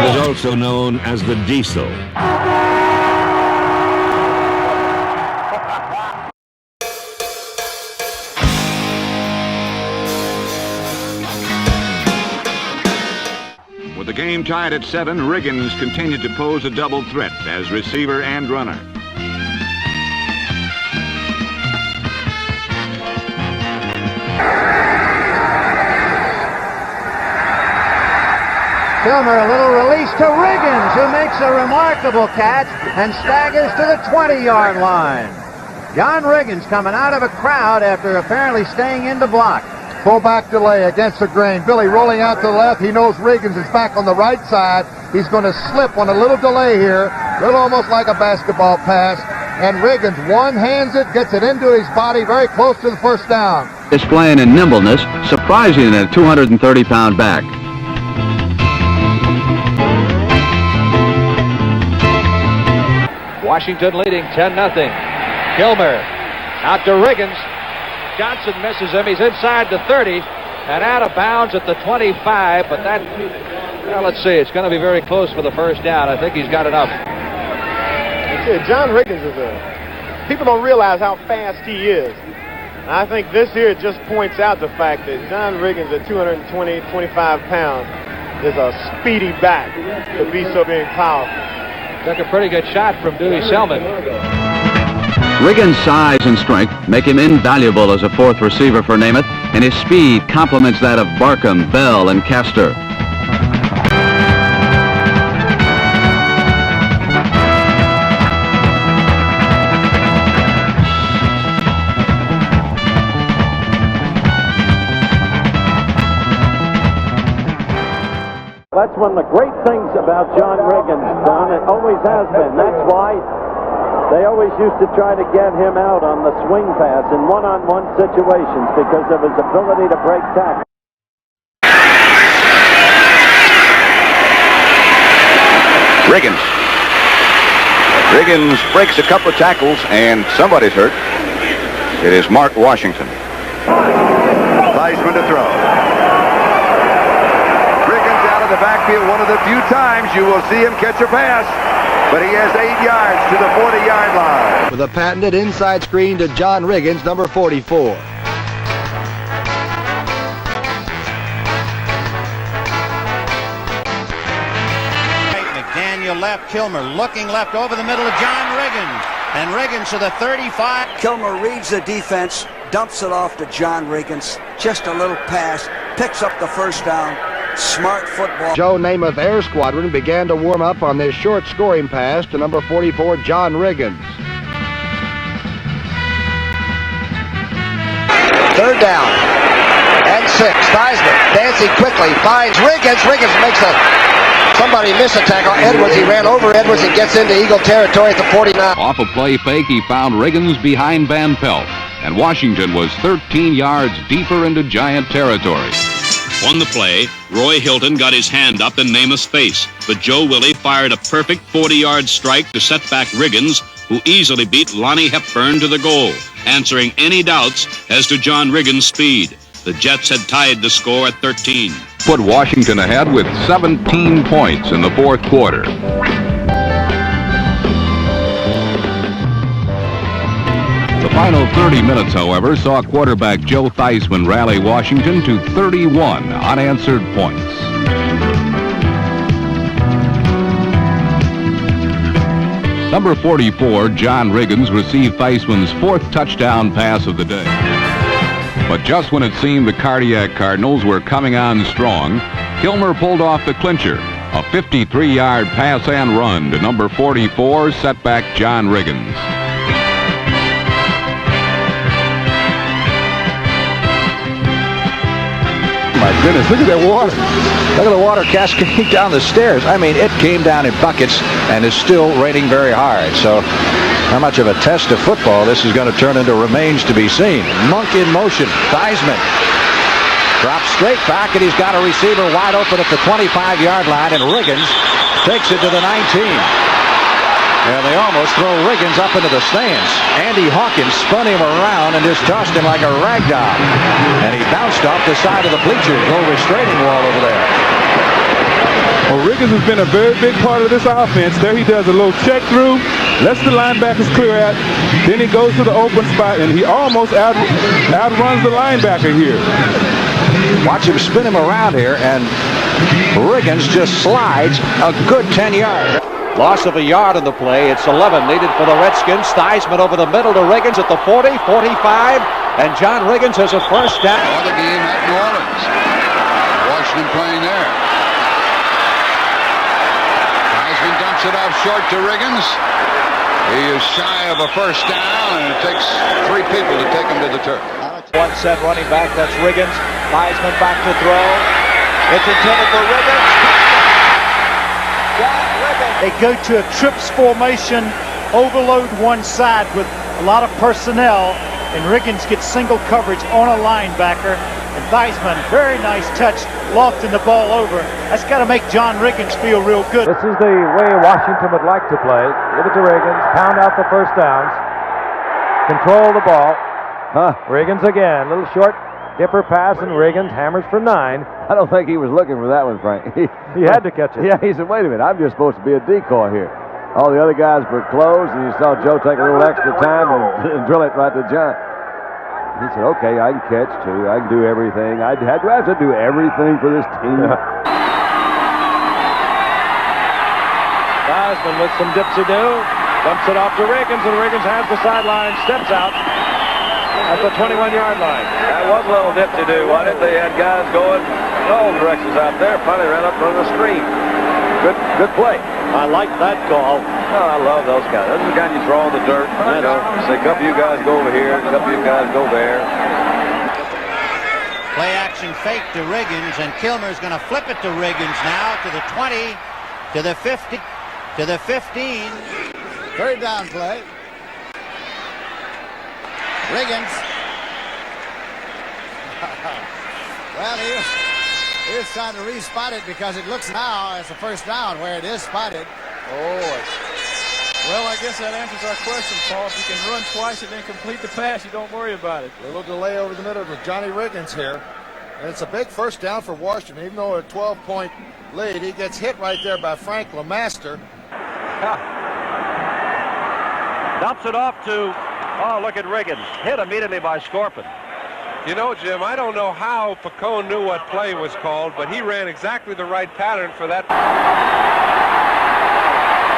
and is also known as the Diesel. With the game tied at 7, Riggins continued to pose a double threat as receiver and runner. Kilmer, a little release to Riggins, who makes a remarkable catch and staggers to the 20-yard line. John Riggins coming out of a crowd after apparently staying in to block. Fullback delay against the grain. Billy rolling out to the left. He knows Riggins is back on the right side. He's going to slip on a little delay here. Little almost like a basketball pass. And Riggins one-hands it, gets it into his body very close to the first down. Displaying in nimbleness, surprising in a 230-pound back. Washington leading 10-0. Kilmer out to Riggins. Johnson misses him. He's inside the 30 and out of bounds at the 25. But that, well, let's see. It's going to be very close for the first down. I think he's got enough. John Riggins is people don't realize how fast he is. And I think this here just points out the fact that John Riggins at 25 pounds is a speedy back to be so being powerful. Took a pretty good shot from Dewey Selman. Riggins' size and strength make him invaluable as a fourth receiver for Namath, and his speed complements that of Barkham, Bell, and Castor. That's one of the great things about John Riggins, Don. It always has been. That's why they always used to try to get him out on the swing pass in one-on-one situations because of his ability to break tackles. Riggins breaks a couple of tackles and somebody's hurt. It is Mark Washington. Theismann to throw. Riggins out of the backfield one of the few times you will see him catch a pass. But he has 8 yards to the 40-yard line. With a patented inside screen to John Riggins, number 44. McDaniel left, Kilmer looking left over the middle of John Riggins. And Riggins to the 35. Kilmer reads the defense, dumps it off to John Riggins. Just a little pass, picks up the first down. Smart football. Joe Namath Air Squadron began to warm up on this short scoring pass to number 44, John Riggins. Third down and 6. Theismann dancing quickly, finds Riggins. Riggins makes somebody miss a tackle. Edwards, he ran over Edwards and gets into Eagle territory at the 49. Off a play fake, he found Riggins behind Van Pelt, and Washington was 13 yards deeper into Giant territory. On the play, Roy Hilton got his hand up in Namath's face, but Joe Willie fired a perfect 40-yard strike to set back Riggins, who easily beat Lonnie Hepburn to the goal, answering any doubts as to John Riggins' speed. The Jets had tied the score at 13. Put Washington ahead with 17 points in the fourth quarter. The final 30 minutes, however, saw quarterback Joe Theismann rally Washington to 31 unanswered points. Number 44, John Riggins, received Theismann's fourth touchdown pass of the day. But just when it seemed the Cardiac Cardinals were coming on strong, Kilmer pulled off the clincher. A 53-yard pass and run to number 44 set back John Riggins. My goodness, look at that water. Look at the water cascading down the stairs. I mean, it came down in buckets and is still raining very hard. So how much of a test of football this is going to turn into remains to be seen. Monk in motion. Theismann drops straight back, and he's got a receiver wide open at the 25-yard line, and Riggins takes it to the 19. And they almost throw Riggins up into the stands. Andy Hawkins spun him around and just tossed him like a rag doll. And he bounced off the side of the bleachers, no restraining wall over there. Well, Riggins Riggins has been a very big part of this offense. There he does a little check through, lets the linebackers clear out, then he goes to the open spot, and he almost outruns the linebacker here. Watch him spin him around here, and Riggins just slides a good 10 yards. Loss of a yard on the play. It's 11 needed for the Redskins. Theismann over the middle to Riggins at the 40, 45, and John Riggins has a first down. Another game at New Orleans. Washington playing there. Theismann dumps it off short to Riggins. He is shy of a first down, and it takes 3 people to take him to the turf. One set running back, that's Riggins. Theismann back to throw. It's intended for Riggins. They go to a trips formation, overload one side with a lot of personnel, and Riggins gets single coverage on a linebacker. And Theismann, very nice touch, lofting the ball over. That's got to make John Riggins feel real good. This is the way Washington would like to play. Give it to Riggins, pound out the first downs, control the ball. Riggins again, little short dipper pass, and Riggins hammers for 9. I don't think he was looking for that one, Frank. He had to catch it. Yeah, he said, wait a minute, I'm just supposed to be a decoy here. All the other guys were closed, and you saw Joe take a little extra time and drill it right to John. He said, okay, I can catch too. I can do everything. I have to do everything for this team. Theismann with some dipsy-do. Dumps it off to Riggins, and Riggins has the sideline, steps out at the 21-yard line. That was a little dip-to-do, wasn't it? They had guys going in all directions out there. Finally ran up on the screen. Good play. I like that call. Oh, I love those guys. Those are the kind you throw in the dirt. You know, say, a couple of you guys go over here, a couple of you guys go there. Play action fake to Riggins, and Kilmer's going to flip it to Riggins now to the 20, to the 50, to the 15. Third down play. Riggins. Well, he was trying to re-spot it because it looks now as a first down where it is spotted. Oh, well, I guess that answers our question, Paul. If you can run twice and then complete the pass, you don't worry about it. A little delay over the middle with Johnny Riggins here. And it's a big first down for Washington. Even though a 12-point lead, he gets hit right there by Frank LeMaster. Dumps it off to, oh, look at Riggins. Hit immediately by Scorpion. You know, Jim, I don't know how Picone knew what play was called, but he ran exactly the right pattern for that.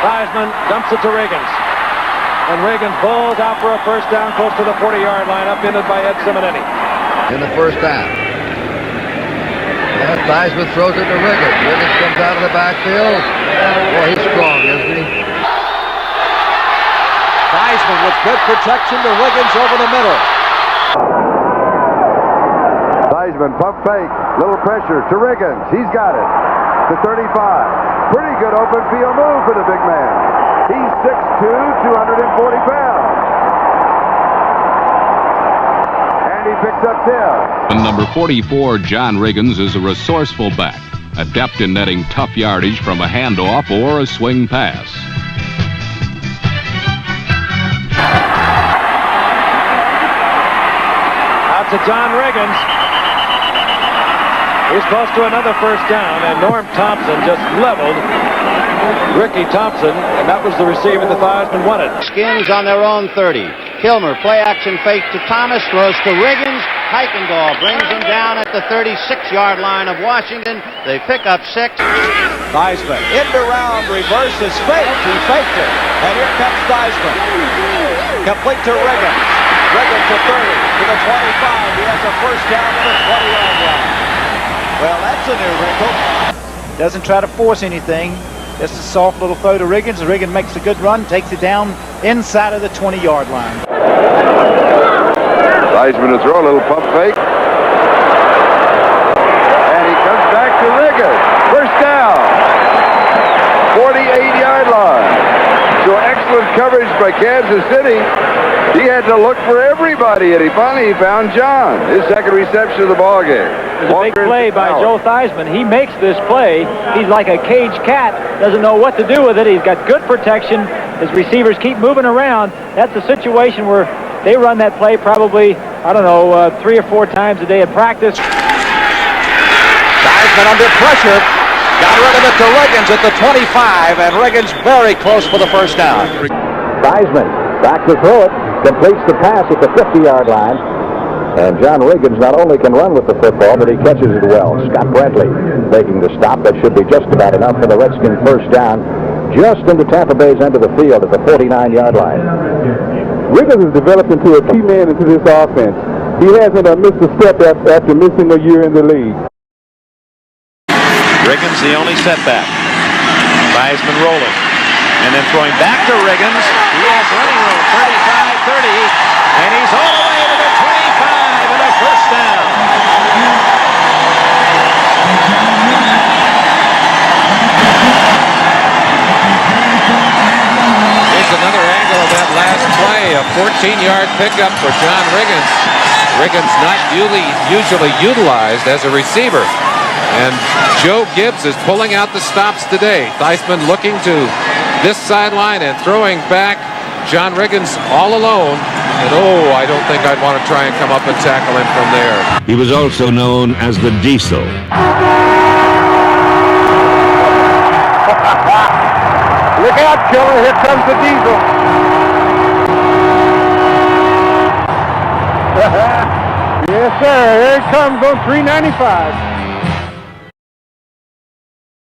Theismann dumps it to Riggins. And Riggins bowls out for a first down close to the 40-yard line, upended by Ed Simonetti. In the first down. And Theismann throws it to Riggins. Riggins comes out of the backfield. Boy, he's strong, isn't he? Theismann with good protection to Riggins over the middle. Theismann, pump fake, little pressure to Riggins. He's got it. To 35. Pretty good open field move for the big man. He's 6'2", 240 pounds. And he picks up 10. And number 44, John Riggins, is a resourceful back, adept in netting tough yardage from a handoff or a swing pass. Out to John Riggins. He's close to another first down, and Norm Thompson just leveled Ricky Thompson, and that was the receiver that Theismann wanted. Skins on their own 30. Kilmer, play action fake to Thomas, throws to Riggins. Kuykendall brings him down at the 36-yard line of Washington. They pick up 6. Theismann, end around, reverse is faked. He faked it. And here comes Theismann. Complete to Riggins. Riggins to 30, to the 25. He has a first down to the 20-yard line. Well, that's a new wrinkle. Doesn't try to force anything. Just a soft little throw to Riggins. Riggins makes a good run, takes it down inside of the 20-yard line. Theismann to throw a little pump fake. And he comes back to Riggins. First down. 48-yard line. So excellent coverage by Kansas City. He had to look for everybody, and he finally found John. His second reception of the ball game. It was a big play by Joe Theismann. He makes this play. He's like a caged cat. Doesn't know what to do with it. He's got good protection. His receivers keep moving around. That's a situation where they run that play probably, I don't know, 3 or 4 times a day at practice. Theismann under pressure. Got rid of it to Riggins at the 25, and Riggins very close for the first down. Theismann back to throw it, completes the pass at the 50-yard line. And John Riggins not only can run with the football, but he catches it well. Scott Bradley making the stop. That should be just about enough for the Redskins first down, just into Tampa Bay's end of the field at the 49-yard line. Riggins has developed into a key man into this offense. He hasn't missed a step after missing a year in the league. Riggins the only setback. Theismann rolling. And then throwing back to Riggins. He has running room, 35-30. And he's all the way to the 25 and a first down. Here's another angle of that last play. A 14-yard pickup for John Riggins. Riggins not usually utilized as a receiver. And Joe Gibbs is pulling out the stops today. Theismann looking to this sideline and throwing back. John Riggins all alone. And I don't think I'd want to try and come up and tackle him from there. He was also known as the Diesel. Look out, killer. Here comes the Diesel. Yes, sir. Here it comes on 395.